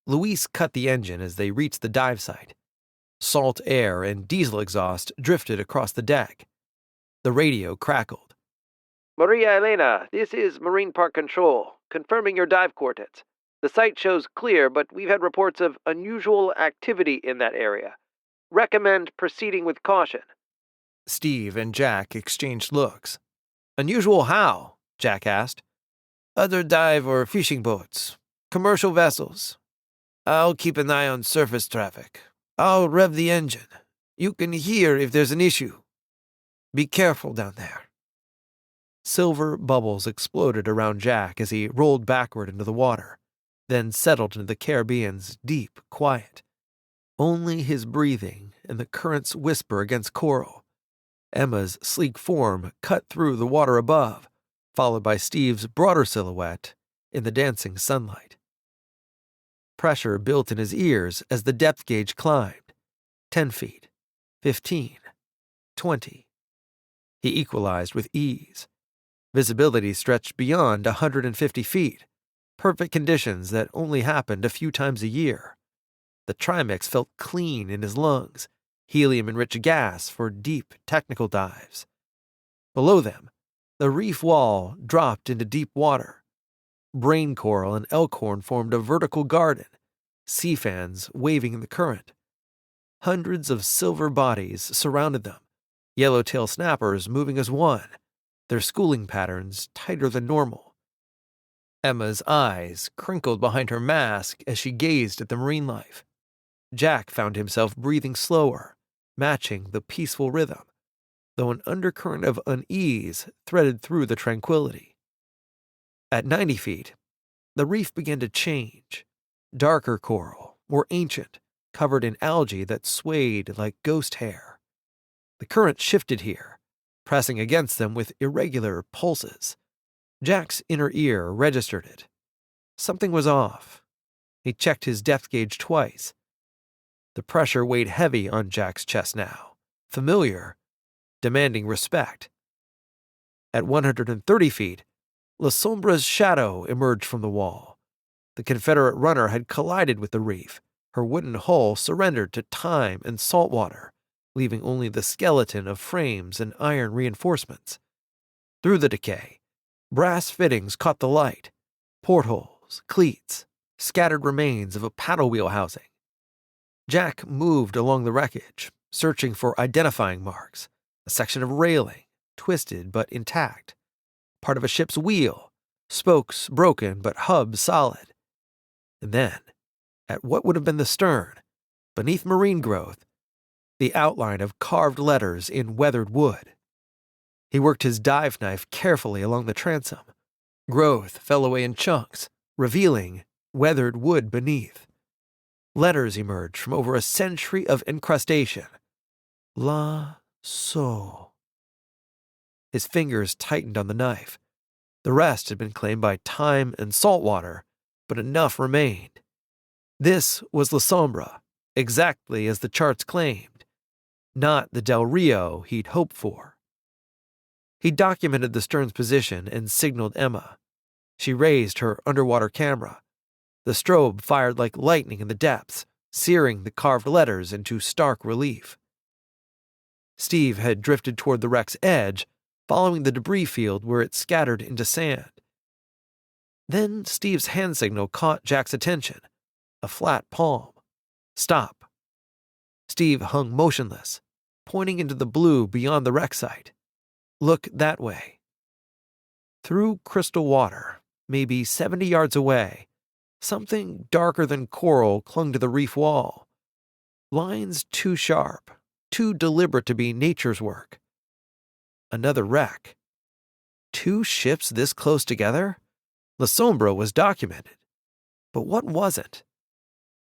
Luis cut the engine as they reached the dive site. Salt air and diesel exhaust drifted across the deck. The radio crackled. Maria Elena, this is Marine Park Control, confirming your dive coordinates. The site shows clear, but we've had reports of unusual activity in that area. Recommend proceeding with caution. Steve and Jack exchanged looks. Unusual how? Jack asked. Other dive or fishing boats. Commercial vessels. I'll keep an eye on surface traffic. I'll rev the engine. You can hear if there's an issue. Be careful down there. Silver bubbles exploded around Jack as he rolled backward into the water, then settled into the Caribbean's deep quiet. Only his breathing and the current's whisper against coral. Emma's sleek form cut through the water above, followed by Steve's broader silhouette in the dancing sunlight. Pressure built in his ears as the depth gauge climbed. 10 feet, 15, 20. He equalized with ease. Visibility stretched beyond 150 feet, perfect conditions that only happened a few times a year. The trimix felt clean in his lungs, helium-enriched gas for deep technical dives. Below them, the reef wall dropped into deep water. Brain coral and elkhorn formed a vertical garden, sea fans waving in the current. Hundreds of silver bodies surrounded them, yellowtail snappers moving as one, their schooling patterns tighter than normal. Emma's eyes crinkled behind her mask as she gazed at the marine life. Jack found himself breathing slower, matching the peaceful rhythm, though an undercurrent of unease threaded through the tranquility. At 90 feet, the reef began to change. Darker coral, more ancient, covered in algae that swayed like ghost hair. The current shifted here, pressing against them with irregular pulses. Jack's inner ear registered it. Something was off. He checked his depth gauge twice. The pressure weighed heavy on Jack's chest now, familiar, demanding respect. At 130 feet, La Sombra's shadow emerged from the wall. The Confederate runner had collided with the reef. Her wooden hull surrendered to time and salt water, leaving only the skeleton of frames and iron reinforcements. Through the decay, brass fittings caught the light, portholes, cleats, scattered remains of a paddle wheel housing. Jack moved along the wreckage, searching for identifying marks, a section of railing, twisted but intact, part of a ship's wheel, spokes broken but hub solid. And then, at what would have been the stern, beneath marine growth, the outline of carved letters in weathered wood. He worked his dive knife carefully along the transom. Growth fell away in chunks, revealing weathered wood beneath. Letters emerged from over a century of incrustation. La So. His fingers tightened on the knife. The rest had been claimed by time and salt water, but enough remained. This was La Sombra, exactly as the charts claimed, not the Del Rio he'd hoped for. He documented the stern's position and signaled Emma. She raised her underwater camera. The strobe fired like lightning in the depths, searing the carved letters into stark relief. Steve had drifted toward the wreck's edge, following the debris field where it scattered into sand. Then Steve's hand signal caught Jack's attention. A flat palm. Stop. Steve hung motionless, pointing into the blue beyond the wreck site. Look that way. Through crystal water, maybe 70 yards away, something darker than coral clung to the reef wall. Lines too sharp, too deliberate to be nature's work. Another wreck. 2 ships this close together? La Sombra was documented. But what wasn't?